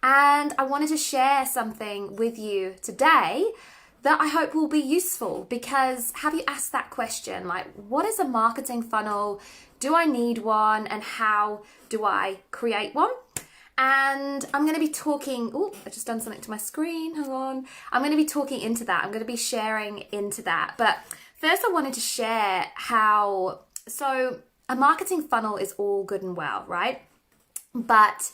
And I wanted to share something with you today that I hope will be useful, because have you asked that question, like, what is a marketing funnel? Do I need one? And how do I create one? And I'm going to be talking, I've just done something to my screen, hang on. I'm going to be talking into that. I'm going to be sharing into that. But first I wanted to share so a marketing funnel is all good and well, right? But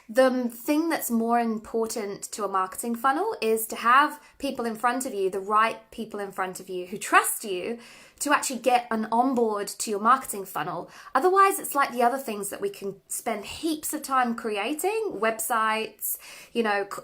the thing that's more important to a marketing funnel is to have people in front of you, the right people in front of you who trust you to actually get an onboard to your marketing funnel. Otherwise, it's like the other things that we can spend heaps of time creating, websites,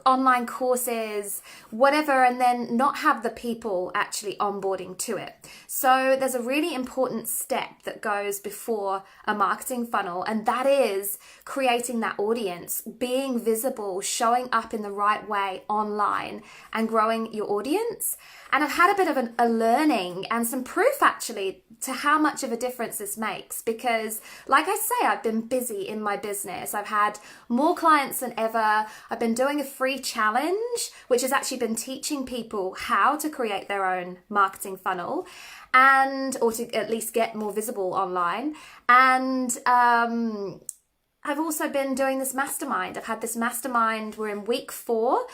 online courses, whatever, and then not have the people actually onboarding to it. So there's a really important step that goes before a marketing funnel, and that is creating that audience, being visible, showing up in the right way online and growing your audience. And I've had a bit of a learning and some proof actually to how much of a difference this makes, because like I say, I've been busy in my business. I've had more clients than ever. I've been doing a free challenge, which has actually been teaching people how to create their own marketing funnel or to at least get more visible online. And I've also been doing this mastermind. I've had this mastermind. We're in week 4.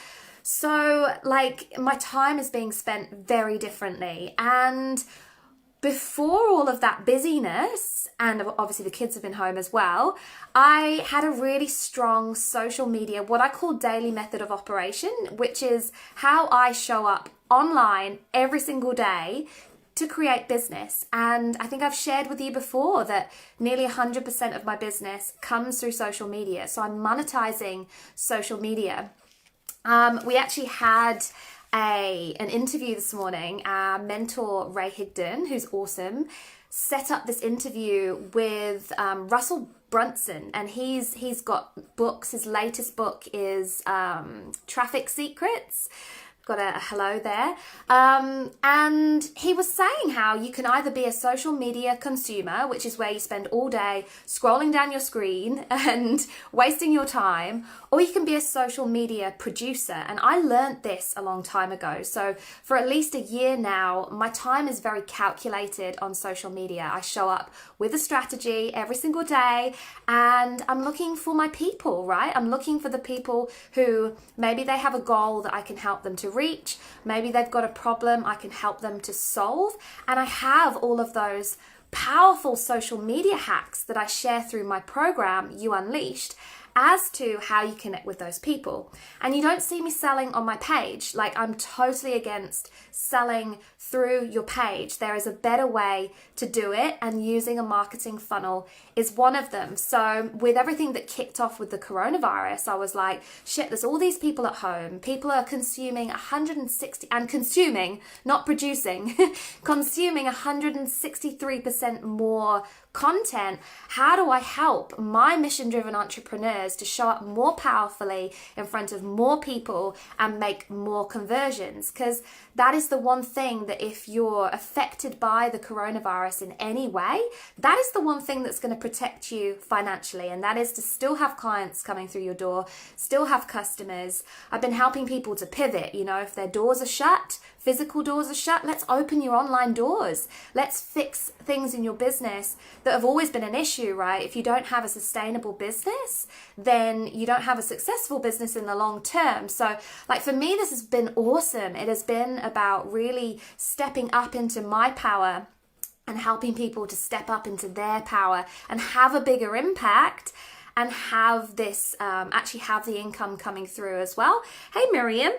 So my time is being spent very differently. And before all of that busyness, and obviously the kids have been home as well, I had a really strong social media, what I call daily method of operation, which is how I show up online every single day to create business. And I think I've shared with you before that nearly 100% of my business comes through social media. So I'm monetizing social media. We actually had an interview this morning. Our mentor, Ray Higdon, who's awesome, set up this interview with Russell Brunson, and he's got books. His latest book is Traffic Secrets. Got a hello there. And he was saying how you can either be a social media consumer, which is where you spend all day scrolling down your screen and wasting your time, or you can be a social media producer. And I learned this a long time ago. So for at least a year now, my time is very calculated on social media. I show up with a strategy every single day, and I'm looking for my people, right? I'm looking for the people who maybe they have a goal that I can help them to reach. Maybe they've got a problem I can help them to solve. And I have all of those powerful social media hacks that I share through my program, You Unleashed, as to how you connect with those people. And you don't see me selling on my page. I'm totally against selling through your page. There is a better way to do it, and using a marketing funnel is one of them. So with everything that kicked off with the coronavirus, I was like, shit, there's all these people at home. People are consuming 160 and consuming, not producing, consuming 163% more content. How do I help my mission-driven entrepreneurs to show up more powerfully in front of more people and make more conversions? Because that is the one thing that if you're affected by the coronavirus in any way, that is the one thing that's going to protect you financially, and that is to still have clients coming through your door, still have customers. I've been helping people to pivot. If their doors are shut, physical doors are shut, let's open your online doors. Let's fix things in your business that have always been an issue, right? If you don't have a sustainable business, then you don't have a successful business in the long term. So for me, this has been awesome. It has been about really stepping up into my power and helping people to step up into their power and have a bigger impact, and have this, actually have the income coming through as well. Hey, Miriam.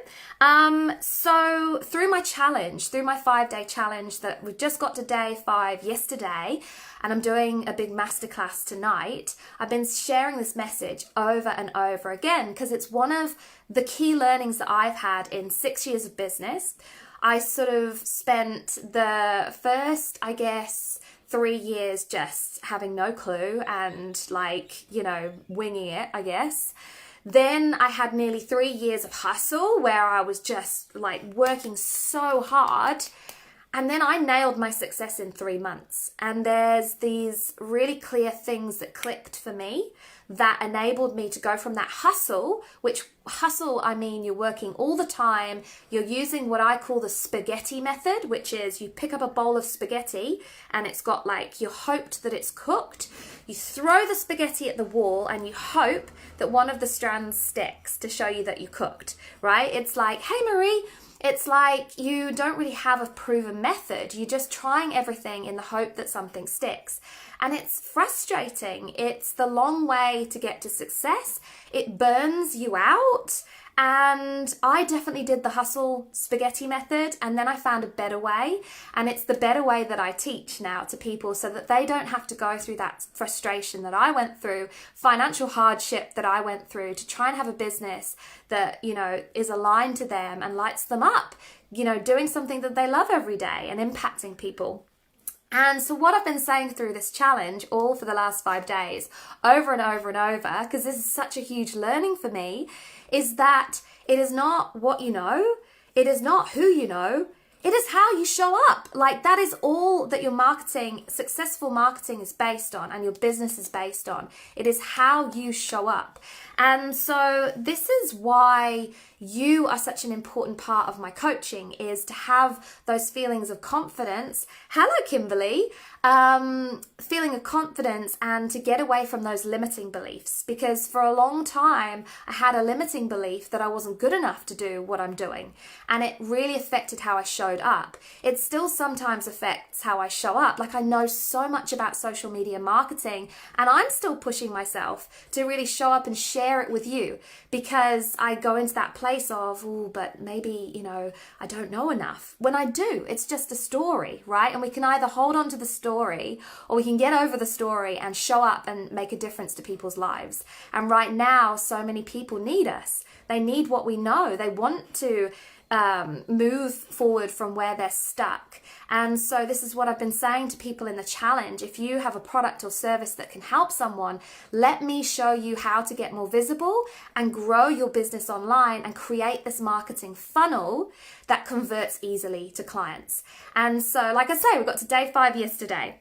So through my challenge, through my 5-day challenge that we've just got to day 5 yesterday, and I'm doing a big masterclass tonight, I've been sharing this message over and over again, because it's one of the key learnings that I've had in 6 years of business. I sort of spent the first, 3 years just having no clue and winging it, I guess. Then I had nearly 3 years of hustle where I was just working so hard. And then I nailed my success in 3 months. And there's these really clear things that clicked for me that enabled me to go from that hustle, which hustle, I mean, you're working all the time, you're using what I call the spaghetti method, which is you pick up a bowl of spaghetti and it's got like, you hoped that it's cooked, you throw the spaghetti at the wall and you hope that one of the strands sticks to show you that you cooked, right? It's like, hey Marie, it's like you don't really have a proven method. You're just trying everything in the hope that something sticks. And it's frustrating. It's the long way to get to success. It burns you out. And I definitely did the hustle spaghetti method, and then I found a better way. And it's the better way that I teach now to people so that they don't have to go through that frustration that I went through, financial hardship that I went through to try and have a business that, you know, is aligned to them and lights them up, you know, doing something that they love every day and impacting people. And so what I've been saying through this challenge all for the last 5 days, over and over and over, because this is such a huge learning for me, is that it is not what you know, it is not who you know, it is how you show up. Like, that is all that your marketing, successful marketing is based on, and your business is based on. It is how you show up. And so this is why you are such an important part of my coaching, is to have those feelings of confidence. Hello, Kimberly. Feeling of confidence, and to get away from those limiting beliefs. Because for a long time, I had a limiting belief that I wasn't good enough to do what I'm doing. And it really affected how I showed up. It still sometimes affects how I show up. Like, I know so much about social media marketing, and I'm still pushing myself to really show up and share it with you, because I go into that place of, oh, but maybe, you know, I don't know enough. When I do, it's just a story, right? And we can either hold on to the story, or we can get over the story and show up and make a difference to people's lives. And right now, so many people need us. They need what we know. They want to move forward from where they're stuck. And so this is what I've been saying to people in the challenge. If you have a product or service that can help someone, let me show you how to get more visible and grow your business online and create this marketing funnel that converts easily to clients. And so, like I say, we got to day 5 yesterday.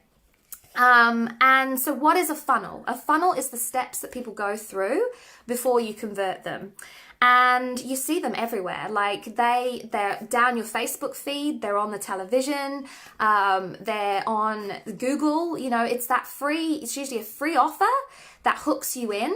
And so what is a funnel? A funnel is the steps that people go through before you convert them. And you see them everywhere. Like, they're down your Facebook feed, they're on the television, they're on Google. You know, it's usually a free offer that hooks you in.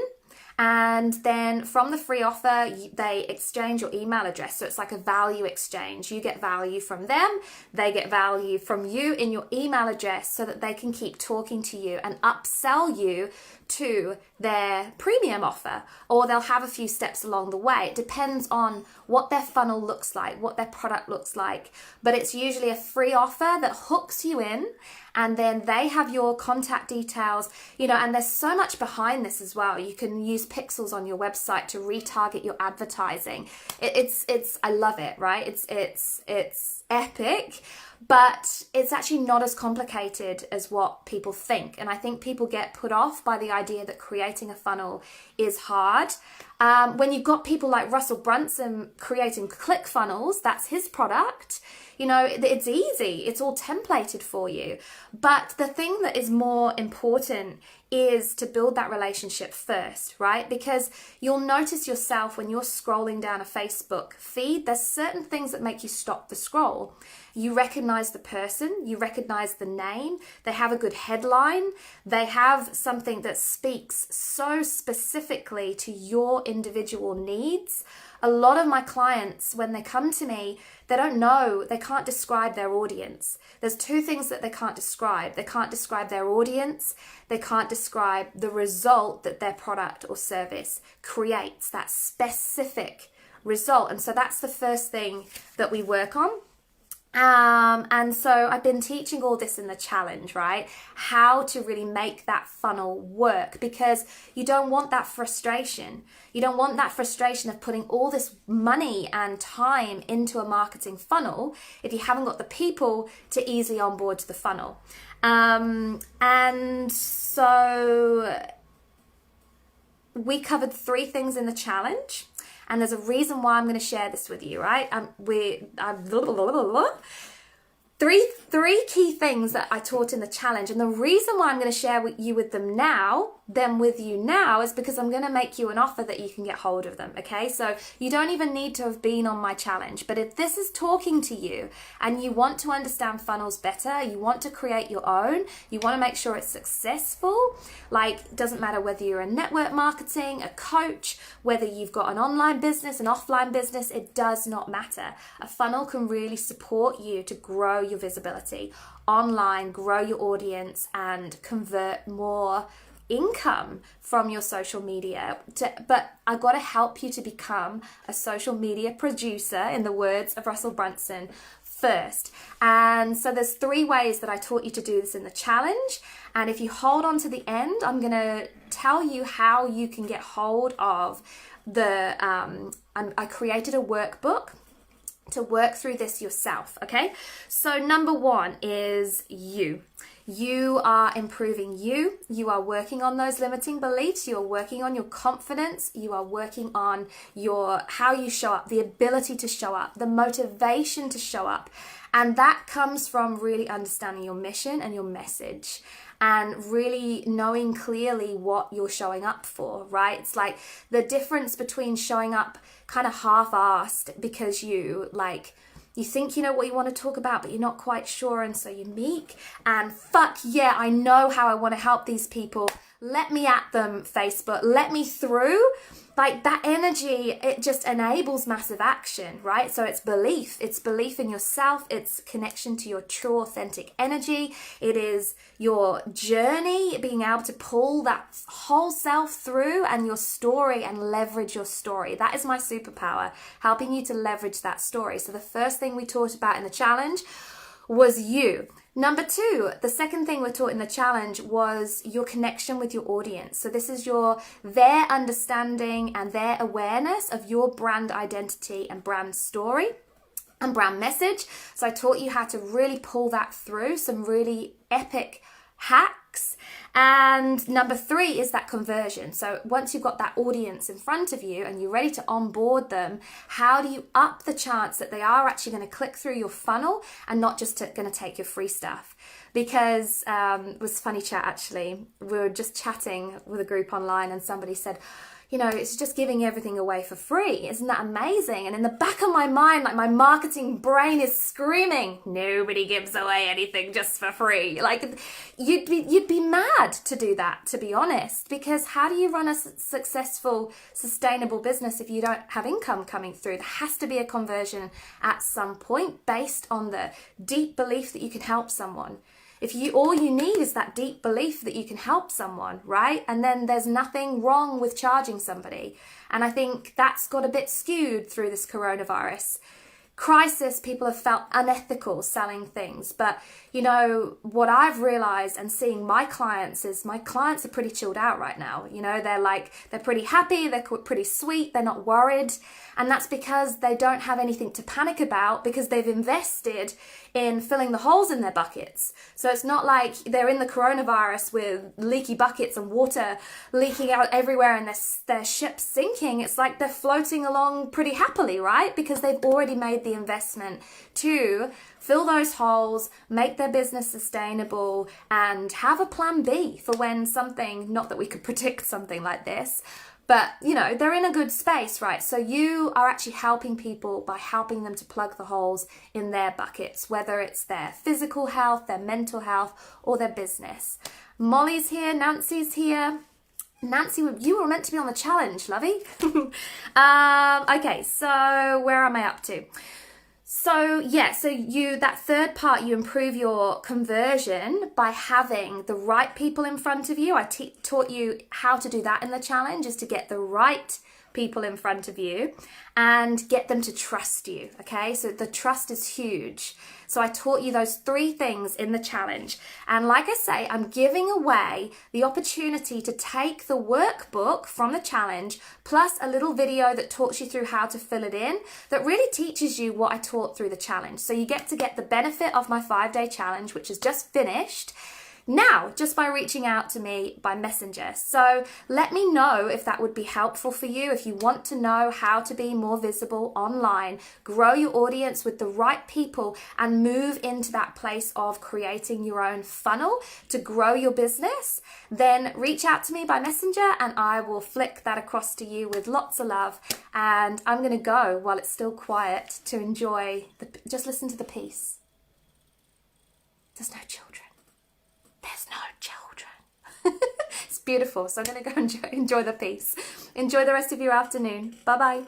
And then from the free offer, they exchange your email address. So it's like a value exchange. You get value from them, they get value from you in your email address, so that they can keep talking to you and upsell you to their premium offer, or they'll have a few steps along the way. It depends on what their funnel looks like, what their product looks like, but it's usually a free offer that hooks you in, and then they have your contact details, you know. And there's so much behind this as well. You can use pixels on your website to retarget your advertising. It's I love it, right? It's epic. But it's actually not as complicated as what people think. And I think people get put off by the idea that creating a funnel is hard. When you've got people like Russell Brunson creating ClickFunnels, that's his product. You know, it's easy. It's all templated for you. But the thing that is more important is to build that relationship first, right? Because you'll notice yourself when you're scrolling down a Facebook feed, there's certain things that make you stop the scroll. You recognize the person, you recognize the name, they have a good headline, they have something that speaks so specifically to your individual needs. A lot of my clients, when they come to me, they don't know, they can't describe their audience. There's 2 things that they can't describe. They can't describe their audience. They can't describe the result that their product or service creates, that specific result. And so that's the first thing that we work on. And so I've been teaching all this in the challenge, right? How to really make that funnel work, because you don't want that frustration. You don't want that frustration of putting all this money and time into a marketing funnel if you haven't got the people to easily onboard to the funnel. And so we covered 3 things in the challenge. And there's a reason why I'm going to share this with you, right? Three key things that I taught in the challenge, and the reason why I'm going to share with you now is because I'm going to make you an offer that you can get hold of them. Okay, so you don't even need to have been on my challenge, but if this is talking to you and you want to understand funnels better, you want to create your own, you want to make sure it's successful, like it doesn't matter whether you're in network marketing, a coach, whether you've got an online business, an offline business, it does not matter. A funnel can really support you to grow your visibility online, grow your audience, and convert more income from your social media. But I got to help you to become a social media producer, in the words of Russell Brunson, first. And so there's 3 ways that I taught you to do this in the challenge. And if you hold on to the end, I'm going to tell you how you can get hold of I created a workbook to work through this yourself, okay? So number 1 is you. You are improving you. You are working on those limiting beliefs. You are working on your confidence. You are working on how you show up, the ability to show up, the motivation to show up. And that comes from really understanding your mission and your message, and really knowing clearly what you're showing up for, right? It's like the difference between showing up kind of half-assed because you think you know what you want to talk about, but you're not quite sure, and so you're meek, and fuck yeah, I know how I want to help these people. Let me at them, Facebook. Let me through. Like that energy, it just enables massive action, right? So it's belief. It's belief in yourself. It's connection to your true, authentic energy. It is your journey, being able to pull that whole self through, and your story, and leverage your story. That is my superpower, helping you to leverage that story. So the first thing we talked about in the challenge was you. Number 2, the second thing we're taught in the challenge was your connection with your audience. So this is their understanding and their awareness of your brand identity and brand story and brand message. So I taught you how to really pull that through, some really epic hacks. And number 3 is that conversion. So once you've got that audience in front of you and you're ready to onboard them, how do you up the chance that they are actually going to click through your funnel and not just going to take your free stuff? Because it was funny chat actually. We were just chatting with a group online and somebody said, you know, it's just giving everything away for free. Isn't that amazing? And in the back of my mind, like my marketing brain is screaming, nobody gives away anything just for free. Like you'd be mad to do that, to be honest, because how do you run a successful, sustainable business if you don't have income coming through? There has to be a conversion at some point based on the deep belief that you can help someone. All you need is that deep belief that you can help someone, right? And then there's nothing wrong with charging somebody. And I think that's got a bit skewed through this coronavirus crisis. People have felt unethical selling things. But, you know, what I've realized and seeing my clients is my clients are pretty chilled out right now. You know, they're pretty happy, they're pretty sweet, they're not worried. And that's because they don't have anything to panic about, because they've invested in filling the holes in their buckets. So it's not like they're in the coronavirus with leaky buckets and water leaking out everywhere and their ship's sinking. It's like they're floating along pretty happily, right? Because they've already made the investment to fill those holes, make their business sustainable, and have a plan B for when something, not that we could predict something like this, but, you know, they're in a good space, right? So you are actually helping people by helping them to plug the holes in their buckets, whether it's their physical health, their mental health, or their business. Molly's here, Nancy's here. Nancy, you were meant to be on the challenge, lovey. Okay, so where am I up to? So that third part, you improve your conversion by having the right people in front of you. I taught you how to do that in the challenge, is to get the right people in front of you and get them to trust you, okay? So the trust is huge. So I taught you those 3 things in the challenge. And like I say, I'm giving away the opportunity to take the workbook from the challenge plus a little video that talks you through how to fill it in, that really teaches you what I taught through the challenge. So you get to get the benefit of my 5-day challenge, which is just finished. now just by reaching out to me by messenger. So let me know if that would be helpful for you. If you want to know how to be more visible online, grow your audience with the right people, and move into that place of creating your own funnel to grow your business, then reach out to me by messenger and I will flick that across to you with lots of love. And I'm going to go while it's still quiet to enjoy just listen to the piece. There's no children. There's no children. It's beautiful. So I'm going to go enjoy the piece. Enjoy the rest of your afternoon. Bye-bye.